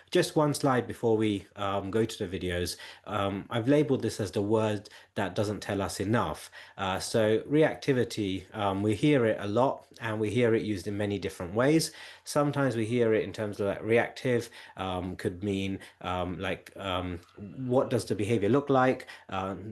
Just one slide before we go to the videos. I've labeled this as the word that doesn't tell us enough. So reactivity, we hear it a lot and we hear it used in many different ways. Sometimes we hear it in terms of like reactive, could mean what does the behavior look like,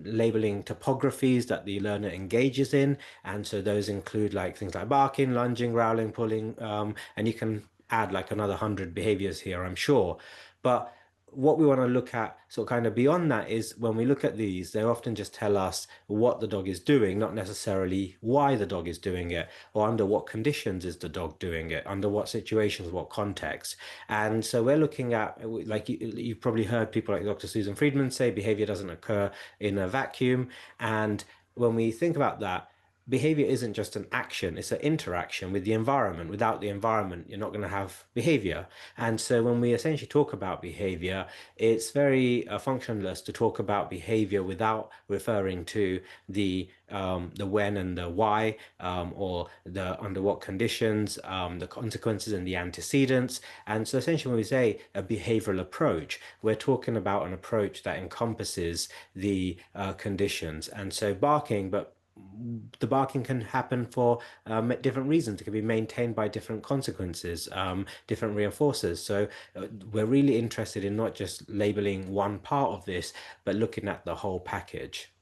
labeling topographies that the learner engages in. And so those include like things like barking, lunging, growling, pulling, and you can add like another 100 behaviors here, I'm sure. But what we want to look at, sort of kind of beyond that, is when we look at these, they often just tell us what the dog is doing, not necessarily why the dog is doing it, or under what conditions is the dog doing it, under what situations, what context. And so we're looking at, like you've probably heard people like Dr. Susan Friedman say, behavior doesn't occur in a vacuum. And when we think about that, behavior isn't just an action, it's an interaction with the environment. Without the environment, you're not going to have behavior. And so when we essentially talk about behavior, it's very functionless to talk about behavior without referring to the when and the why, or the under what conditions, the consequences and the antecedents. And so essentially when we say a behavioral approach, we're talking about an approach that encompasses the conditions. And so barking, but the barking can happen for different reasons. It can be maintained by different consequences, different reinforcers. So we're really interested in not just labeling one part of this, but looking at the whole package.